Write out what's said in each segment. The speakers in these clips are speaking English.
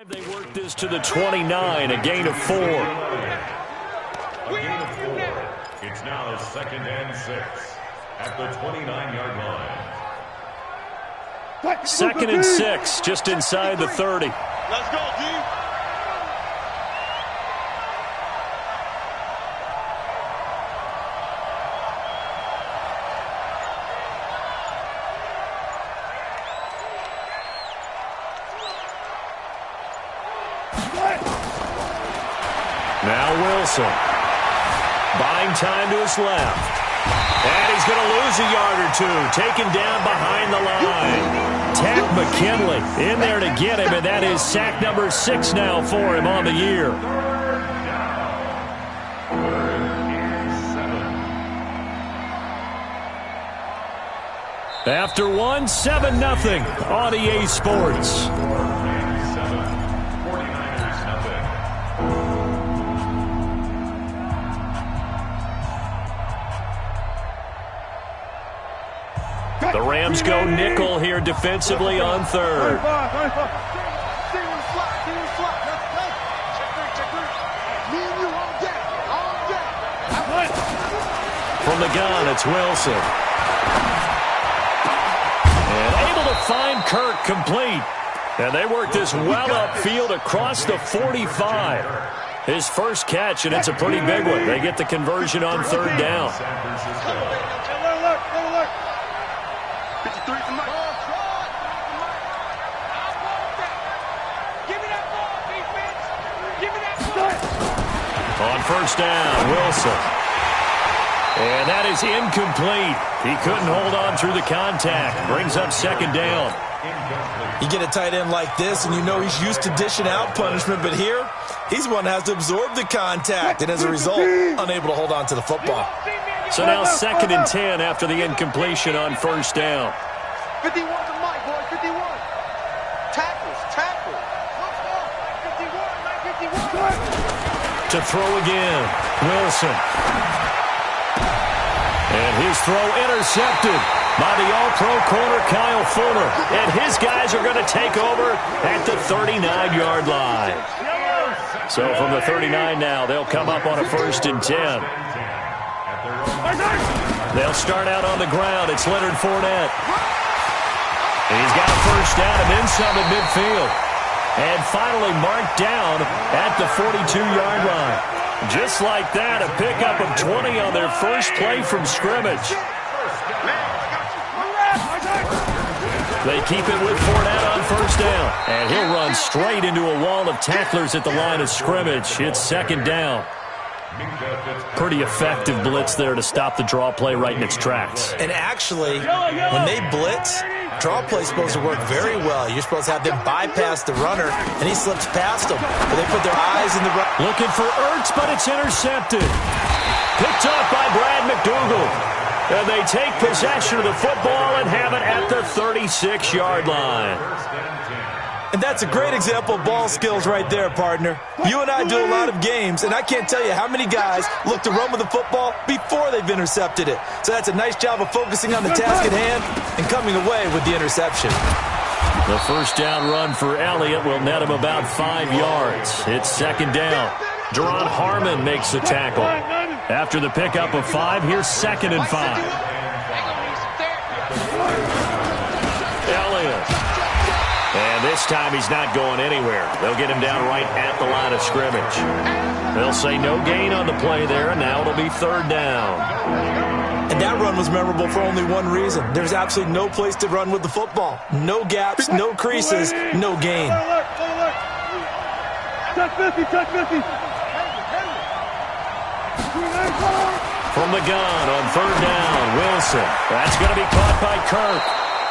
They work this to the 29, a gain of 4. A gain of 4. It's now 2nd and 6 at the 29-yard line. 2nd and 6, just inside the 30. Let's go, D. Now Wilson. Buying time to his left. And he's going to lose a yard or two. Taken down behind the line. Tack McKinley in there to get him, and that is sack number 6 now for him on the year. After one, 7-0 on EA Sports. The Rams go nickel here defensively on 3rd. From the gun, it's Wilson. And able to find Kirk complete. And they work this well upfield across the 45. His first catch, and it's a pretty big one. They get the conversion on 3rd down. On 1st down, Wilson. And that is incomplete. He couldn't hold on through the contact. Brings up 2nd down. You get a tight end like this, and you know he's used to dishing out punishment, but here, he's the one that has to absorb the contact, and as a result, unable to hold on to the football. So now 2nd and 10 after the incompletion on 1st down. 51 to Mike, boy, 51. Tackles. Let's go. 51. To throw again, Wilson. And his throw intercepted by the all-pro corner Kyle Fuller. And his guys are going to take over at the 39-yard line. So from the 39 now, they'll come up on a 1st and 10. They'll start out on the ground. It's Leonard Fournette. He's got a 1st down and then some at midfield. And finally marked down at the 42-yard line. Just like that, a pickup of 20 on their first play from scrimmage. They keep it with Fournette on 1st down. And he'll run straight into a wall of tacklers at the line of scrimmage. It's 2nd down. Pretty effective blitz there to stop the draw play right in its tracks. And actually, when they blitz, draw play's supposed to work very well. You're supposed to have them bypass the runner, and he slips past them. But they put their eyes in the run. Looking for Ertz, but it's intercepted. Picked off by Brad McDougal. And they take possession of the football and have it at the 36-yard line. And that's a great example of ball skills right there, partner. You and I do a lot of games, and I can't tell you how many guys look to run with the football before they've intercepted it. So that's a nice job of focusing on the task at hand and coming away with the interception. The 1st down run for Elliott will net him about 5 yards. It's 2nd down. Deron Harmon makes the tackle. After the pickup of 5, here's 2nd and 5. Elliott. And this time he's not going anywhere. They'll get him down right at the line of scrimmage. They'll say no gain on the play there, and now it'll be 3rd down. And that run was memorable for only one reason. There's absolutely no place to run with the football. No gaps, no creases, no gain. Touch 50. From the gun on 3rd down, Wilson. That's going to be caught by Kirk.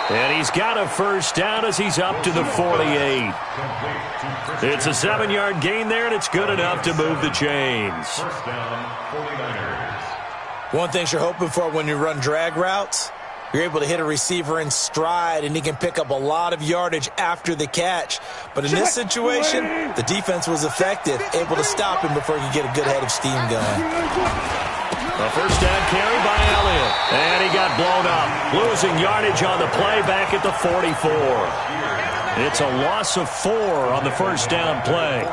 And he's got a 1st down as he's up to the 48. It's a 7-yard gain there, and it's good enough to move the chains. One thing you're hoping for when you run drag routes, you're able to hit a receiver in stride, and he can pick up a lot of yardage after the catch. But in this situation, the defense was effective, able to stop him before he could get a good head of steam going. A 1st down carry by Elliott. And he got blown up. Losing yardage on the play back at the 44. It's a loss of 4 on the first down play.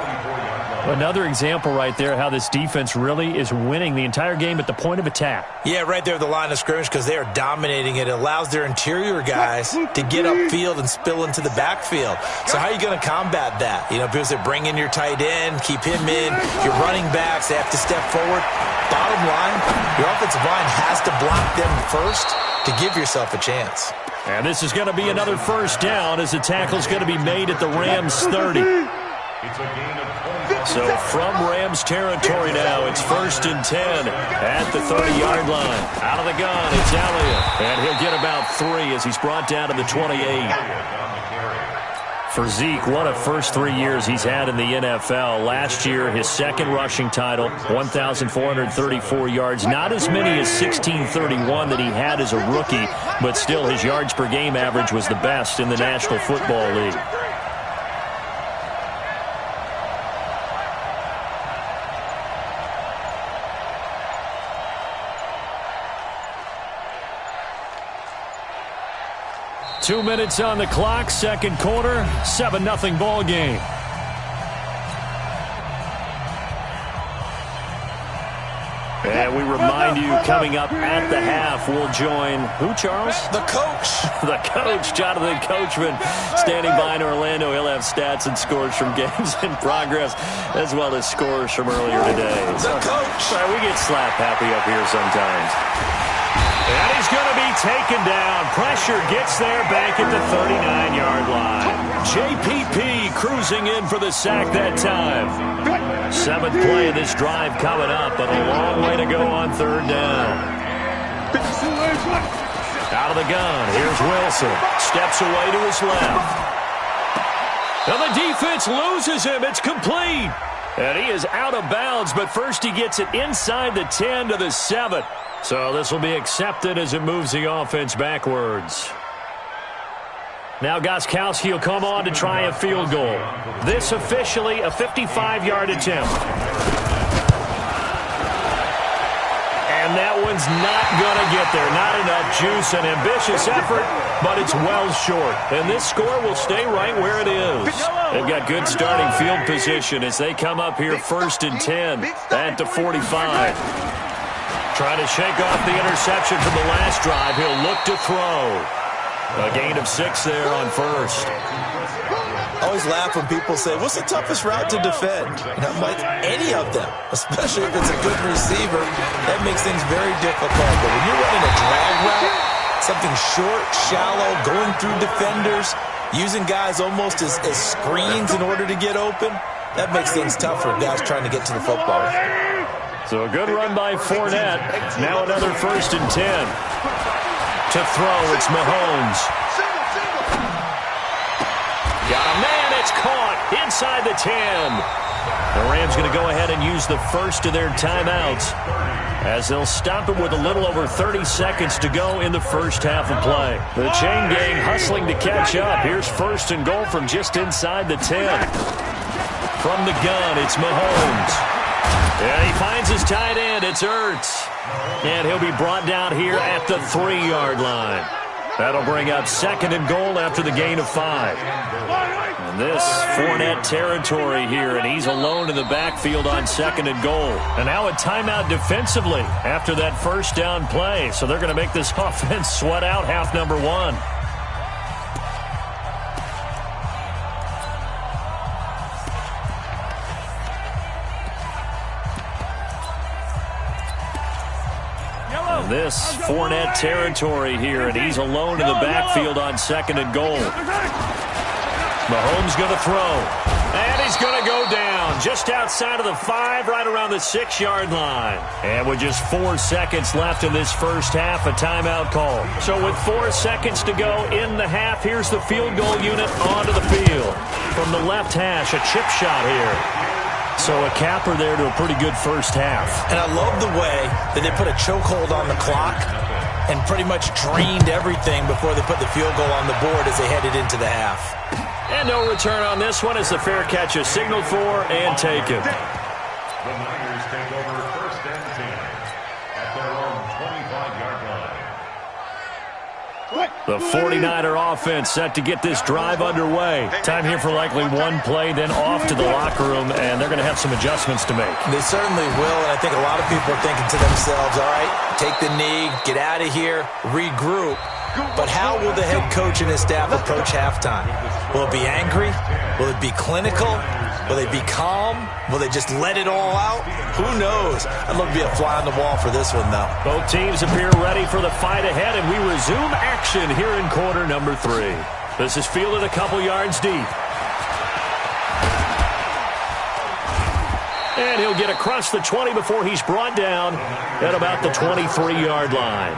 Another example right there how this defense really is winning the entire game at the point of attack. Yeah, right there at the line of scrimmage because they are dominating it. It allows their interior guys to get upfield and spill into the backfield. So how are you going to combat that? You know, people say bring in your tight end, keep him in. Your running backs, they have to step forward. Bottom line, your offensive line has to block them first to give yourself a chance. And this is going to be another first down as the tackle is going to be made at the Rams 30. So from Rams territory now, it's 1st and 10 at the 30-yard line. Out of the gun, it's Elliott. And he'll get about 3 as he's brought down to the 28. For Zeke, what a first 3 years he's had in the NFL. Last year, his second rushing title, 1,434 yards. Not as many as 1,631 that he had as a rookie, but still his yards per game average was the best in the National Football League. Two minutes on the clock, second quarter, 7-0 ball game. And we remind you, coming up at the half, we'll join who, Charles? The coach. The coach, Jonathan Coachman, standing by in Orlando. He'll have stats and scores from games in progress, as well as scores from earlier today. The coach. Sorry, we get slap happy up here sometimes. And he's going to be taken down. Pressure gets there back at the 39-yard line. JPP cruising in for the sack that time. 7th play of this drive coming up, but a long way to go on 3rd down. Out of the gun, here's Wilson. Steps away to his left. And the defense loses him. It's complete. And he is out of bounds, but first he gets it inside the 10 to the 7. So this will be accepted as it moves the offense backwards. Now Gostkowski will come on to try a field goal. This officially a 55-yard attempt. And that one's not going to get there. Not enough juice. An ambitious effort, but it's well short. And this score will stay right where it is. They've got good starting field position as they come up here 1st and 10 at the 45. Trying to shake off the interception from the last drive. He'll look to throw. A gain of 6 there on 1st. I always laugh when people say, what's the toughest route to defend? And I'm like, any of them, especially if it's a good receiver. That makes things very difficult. But when you're running a drag route, something short, shallow, going through defenders, using guys almost as screens in order to get open, that makes things tough for guys trying to get to the football. So a good run by Fournette. Now another 1st and 10. To throw, it's Mahomes. Got a man, it's caught inside the 10. The Rams going to go ahead and use the first of their timeouts as they'll stop it with a little over 30 seconds to go in the first half of play. The chain gang hustling to catch up. Here's 1st and goal from just inside the 10. From the gun, it's Mahomes. And he finds his tight end. It's Ertz. And he'll be brought down here at the 3-yard line. That'll bring up 2nd and goal after the gain of 5. And this Fournette territory here, and he's alone in the backfield on 2nd and goal. And now a timeout defensively after that first down play. So they're going to make this offense sweat out half number 1. This Fournette territory here, and he's alone in the backfield on 2nd and goal. Mahomes going to throw, and he's going to go down just outside of the 5, right around the 6-yard line. And with just 4 seconds left in this first half, a timeout call. So with 4 seconds to go in the half, here's the field goal unit onto the field. From the left hash, a chip shot here. So a capper there to a pretty good first half. And I love the way that they put a chokehold on the clock and pretty much drained everything before they put the field goal on the board as they headed into the half. And no return on this one as the fair catch is signaled for and taken. The Niners take over 1st and 10 at their own 25-yard line. The 49er offense set to get this drive underway. Time here for likely one play, then off to the locker room, and they're going to have some adjustments to make. They certainly will, and I think a lot of people are thinking to themselves, all right, take the knee, get out of here, regroup. But how will the head coach and his staff approach halftime? Will it be angry? Will it be clinical? Will they be calm? Will they just let it all out? Who knows? I'd love to be a fly on the wall for this one, though. Both teams appear ready for the fight ahead, and we resume action here in quarter number 3. This is fielded a couple yards deep. And he'll get across the 20 before he's brought down at about the 23-yard line.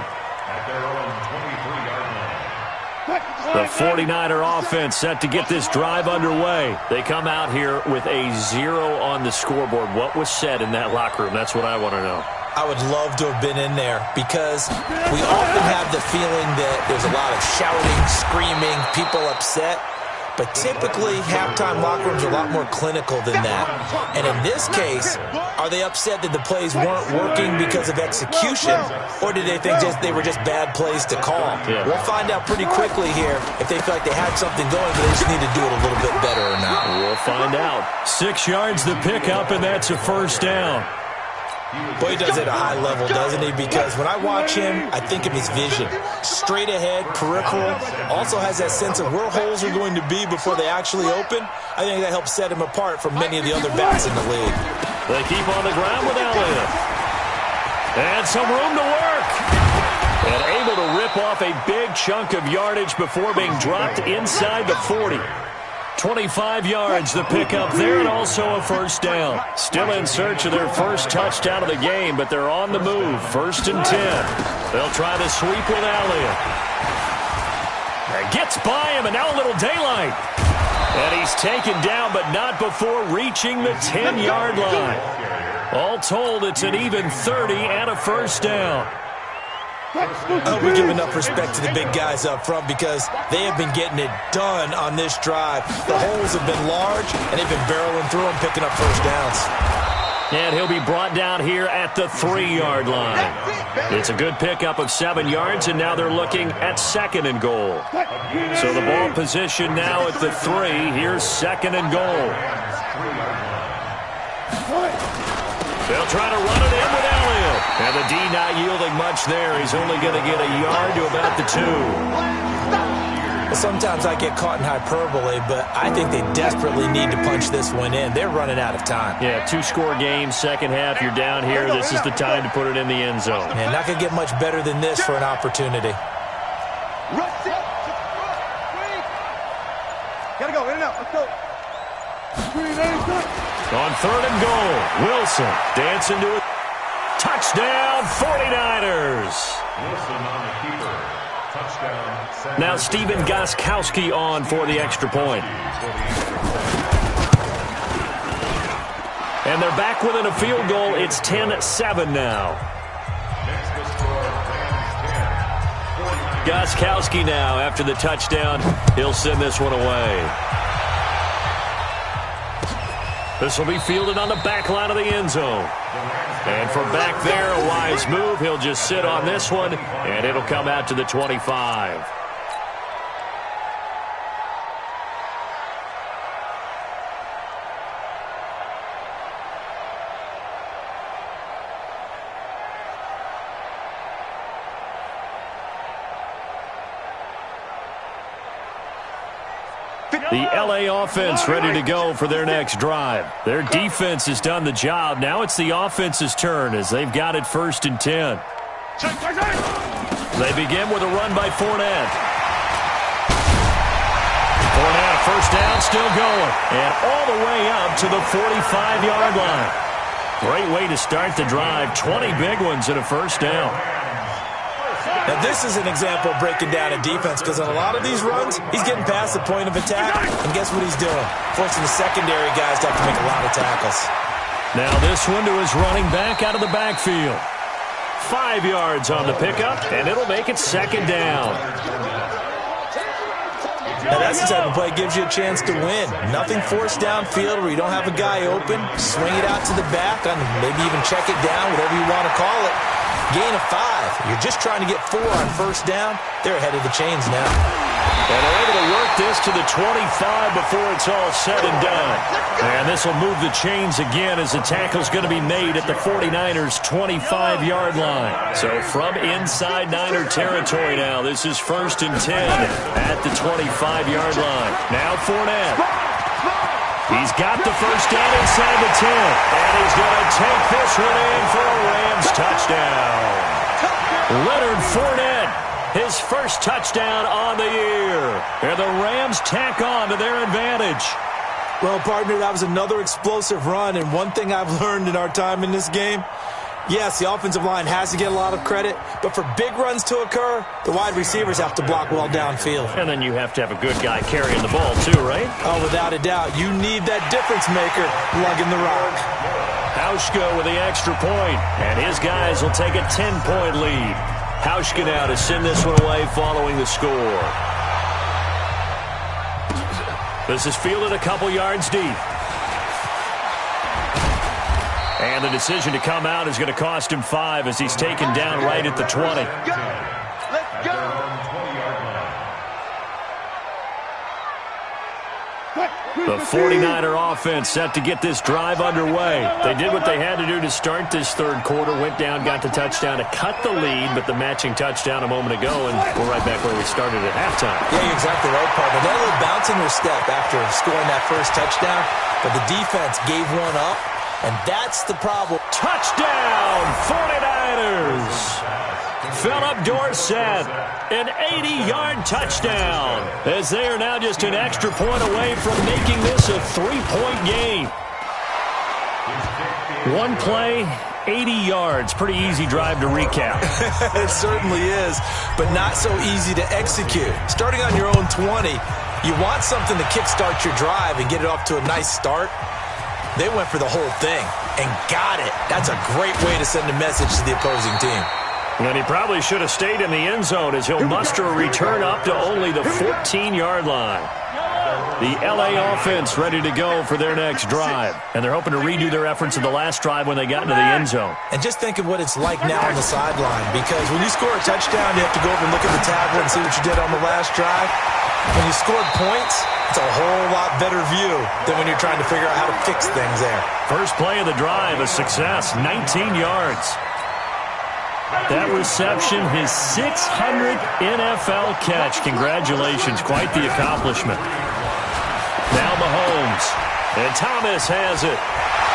The 49er offense set to get this drive underway. They come out here with a 0 on the scoreboard. What was said in that locker room? That's what I want to know. I would love to have been in there because we often have the feeling that there's a lot of shouting, screaming, people upset. But typically, halftime locker rooms are a lot more clinical than that. And in this case, are they upset that the plays weren't working because of execution, or did they think they were just bad plays to call? Yeah. We'll find out pretty quickly here if they feel like they had something going, but they just need to do it a little bit better or not. We'll find out. 6 yards the pickup, and that's a first down. Boy, he does it at a high level, doesn't he? Because when I watch him, I think of his vision. Straight ahead, peripheral. Also has that sense of where holes are going to be before they actually open. I think that helps set him apart from many of the other backs in the league. They keep on the ground with Elliott. And some room to work. And able to rip off a big chunk of yardage before being dropped inside the 40. 25 yards, the pickup there, and also a first down. Still in search of their first touchdown of the game, but they're on the move. 1st and 10. They'll try to sweep with Elliott. Gets by him, and now a little daylight. And he's taken down, but not before reaching the 10-yard line. All told, it's an even 30 and a first down. I hope we give enough respect to the big guys up front because they have been getting it done on this drive. The holes have been large, and they've been barreling through them, picking up first downs. And he'll be brought down here at the 3-yard line. It's a good pickup of 7 yards, and now they're looking at 2nd and goal. So the ball position now at the 3. Here's 2nd and goal. They'll try to run it in with Elliott. And the D not yielding much there. He's only going to get a yard to about the 2. Well, sometimes I get caught in hyperbole, but I think they desperately need to punch this one in. They're running out of time. Yeah, 2-score game, second half. You're down here. This is the time to put it in the end zone. Man, not going to get much better than this for an opportunity. Gotta go, in and out, let's go. On 3rd and goal, Wilson dancing to it. Touchdown, 49ers. Wilson on the keeper. Touchdown. Now Stephen Gostkowski on for the extra point. And they're back within a field goal. It's 10-7 now. Gostkowski now after the touchdown. He'll send this one away. This will be fielded on the back line of the end zone. And from back there, a wise move. He'll just sit on this one, and it'll come out to the 25. The L.A. offense ready to go for their next drive. Their defense has done the job. Now it's the offense's turn as they've got it 1st and 10. They begin with a run by Fournette. Fournette, first down, still going. And all the way up to the 45-yard line. Great way to start the drive. 20 big ones and a first down. Now, this is an example of breaking down a defense because on a lot of these runs, he's getting past the point of attack, and guess what he's doing? Forcing the secondary guys to have to make a lot of tackles. Now this one to his running back out of the backfield. 5 yards on the pickup, and it'll make it 2nd down. Now, that's the type of play that gives you a chance to win. Nothing forced downfield where you don't have a guy open. Swing it out to the back, and maybe even check it down, whatever you want to call it. Gain of 5. You're just trying to get 4 on first down. They're ahead of the chains now. And they're able to work this to the 25 before it's all said and done. And this will move the chains again as the tackle's going to be made at the 49ers' 25-yard line. So from inside Niner territory now, this is 1st and 10 at the 25-yard line. Now Fournette. He's got the first down inside the 10. And he's going to take this one in for a Rams touchdown. Leonard Fournette, his first touchdown on the year. And the Rams tack on to their advantage. Well, partner, that was another explosive run. And one thing I've learned in our time in this game, yes, the offensive line has to get a lot of credit, but for big runs to occur, the wide receivers have to block well downfield. And then you have to have a good guy carrying the ball too, right? Oh, without a doubt. You need that difference maker lugging the rock. Hauschka with the extra point, and his guys will take a 10-point lead. Hauschka now to send this one away following the score. This is fielded a couple yards deep. And the decision to come out is going to cost him 5 as he's taken down right at the 20. Let's go. The 49er offense set to get this drive underway. They did what they had to do to start this third quarter, went down, got the touchdown to cut the lead, but the matching touchdown a moment ago, and we're right back where we started at halftime. Yeah, you're exactly right, partner. They had a little bounce in their step after scoring that first touchdown, but the defense gave one up, and that's the problem. Touchdown, 49ers! Philip Dorsett, an 80-yard touchdown, as they are now just an extra point away from making this a 3-point game. One play, 80 yards. Pretty easy drive to recap. It certainly is, but not so easy to execute. Starting on your own 20, you want something to kickstart your drive and get it off to a nice start. They went for the whole thing and got it. That's a great way to send a message to the opposing team. And he probably should have stayed in the end zone as he'll muster a return up to only the 14-yard line. The L.A. offense ready to go for their next drive. And they're hoping to redo their efforts in the last drive when they got into the end zone. And just think of what it's like now on the sideline, because when you score a touchdown, you have to go over and look at the tablet and see what you did on the last drive. When you scored points, it's a whole lot better view than when you're trying to figure out how to fix things there. First play of the drive, a success, 19 yards. That reception, his 600th NFL catch. Congratulations, quite the accomplishment. Now Mahomes, and Thomas has it.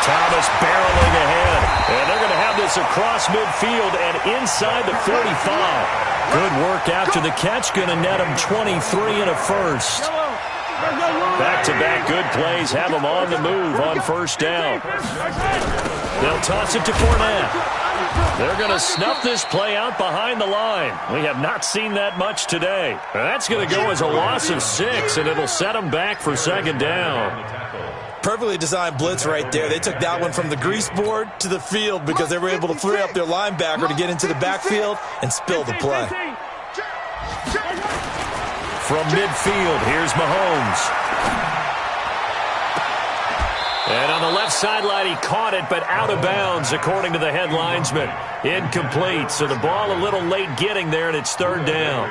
Thomas barreling ahead, and they're going to have this across midfield and inside the 45. Good work after the catch, going to net him 23 and a first. Back-to-back good plays have him on the move on first down. They'll toss it to Fournette. They're going to snuff this play out behind the line. We have not seen that much today. That's going to go as a loss of 6, and it'll set them back for second down. Perfectly designed blitz right there. They took that one from the grease board to the field because they were able to free up their linebacker to get into the backfield and spill the play. From midfield, here's Mahomes. And on the left sideline, he caught it, but out of bounds, according to the head linesman. Incomplete, so the ball a little late getting there, and it's third down.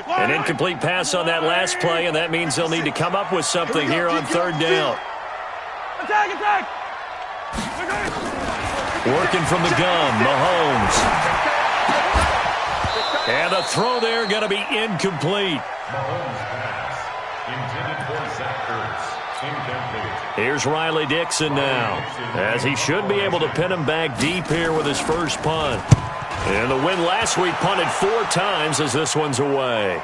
An incomplete pass on that last play, and that means they'll need to come up with something here on third down. Attack! Working from the gun, Mahomes. And the throw there going to be incomplete. Here's Riley Dixon now, as he should be able to pin him back deep here with his first punt. And the win last week punted 4 times as this one's away.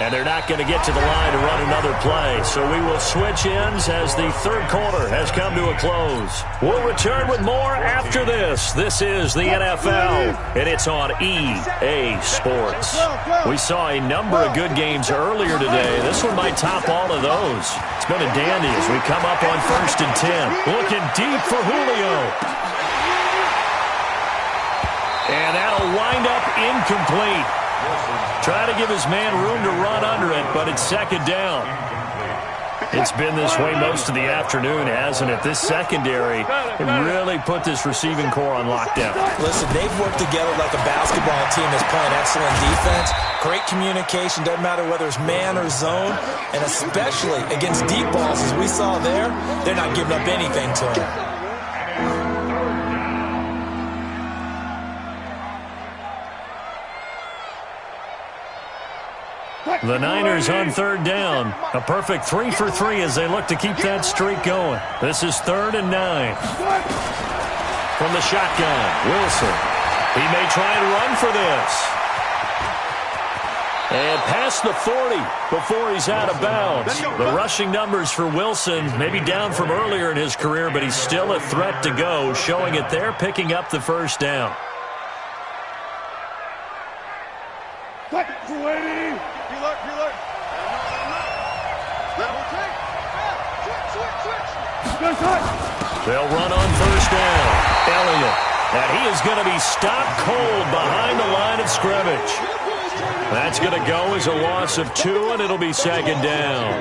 And they're not going to get to the line to run another play. So we will switch ends as the third quarter has come to a close. We'll return with more after this. This is the NFL, and it's on EA Sports. We saw a number of good games earlier today. This one might top all of those. It's been a dandy as we come up on 1st and 10. Looking deep for Julio. And that'll wind up incomplete. Try to give his man room to run under it, but it's second down. It's been this way most of the afternoon, hasn't it? This secondary really put this receiving core on lockdown. Listen, they've worked together like a basketball team that's playing excellent defense. Great communication, doesn't matter whether it's man or zone, and especially against deep balls, as we saw there, they're not giving up anything to them. The Niners on third down. A perfect 3 for 3 as they look to keep that streak going. This is 3rd and 9. From the shotgun, Wilson. He may try and run for this. And past the 40 before he's out of bounds. The rushing numbers for Wilson may be down from earlier in his career, but he's still a threat to go, showing it there, picking up the first down. They'll run on first down. Elliott. And he is going to be stopped cold behind the line of scrimmage. That's going to go as a loss of 2, and it'll be 2nd down.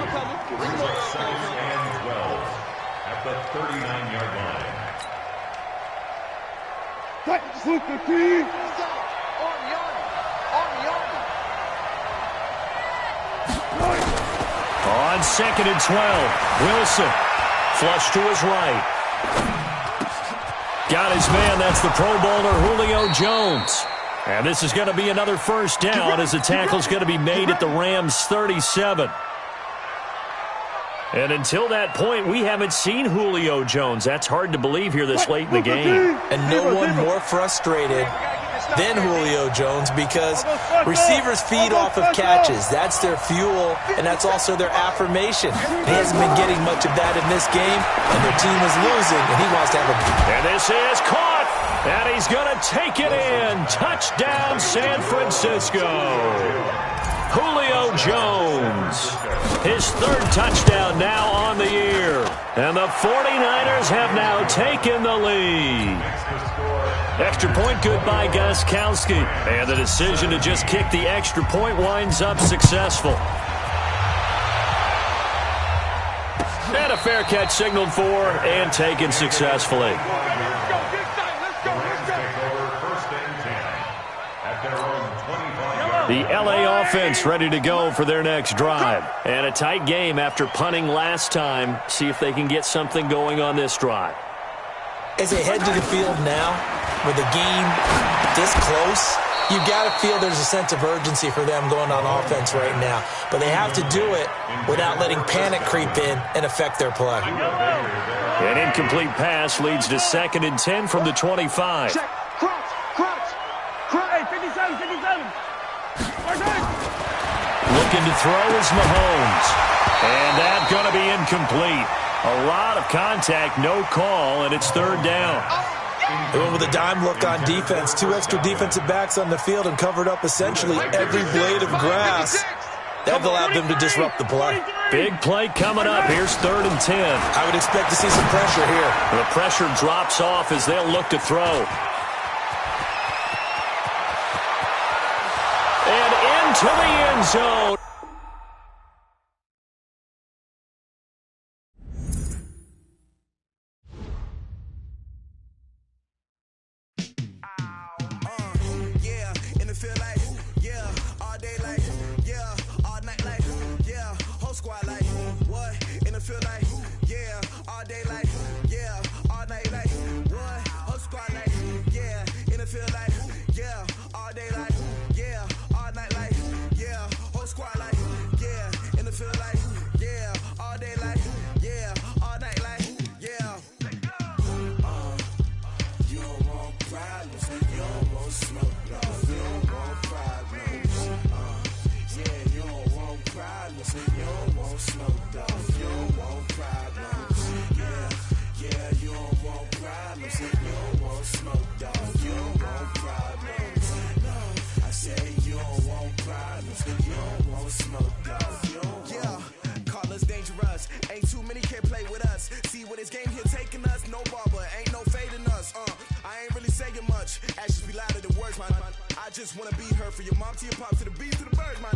At the 39-yard line. On 2nd and 12, Wilson. Flush to his right. Got his man. That's the Pro Bowler Julio Jones. And this is going to be another first down as the tackle's going to be made at the Rams' 37. And until that point, we haven't seen Julio Jones. That's hard to believe here this late in the game. And no one more frustrated than Julio Jones because receivers feed off of catches. That's their fuel, and that's also their affirmation. He hasn't been getting much of that in this game, and their team is losing, and he wants to have a... And this is caught, and he's going to take it in. Touchdown, San Francisco. Julio Jones, his 3rd touchdown now on the year. And the 49ers have now taken the lead. Extra point good by Gostkowski. And the decision to just kick the extra point winds up successful. And a fair catch signaled for and taken successfully. The LA offense ready to go for their next drive. And a tight game after punting last time. See if they can get something going on this drive. As they head to the field now, with the game this close, you've got to feel there's a sense of urgency for them going on offense right now. But they have to do it without letting panic creep in and affect their play. An incomplete pass leads to 2nd and 10 from the 25. Check. Crouch. Hey, 57. Looking to throw is Mahomes. And that's going to be incomplete. A lot of contact, no call, and it's 3rd down. They went with a dime look on defense. 2 extra defensive backs on the field and covered up essentially every blade of grass. That allowed them to disrupt the play. Big play coming up. Here's 3rd and 10. I would expect to see some pressure here. The pressure drops off as they'll look to throw. And into the end zone. Actions be louder than words, man. I just wanna be heard for your mom to your pops to the beat to the birds, man.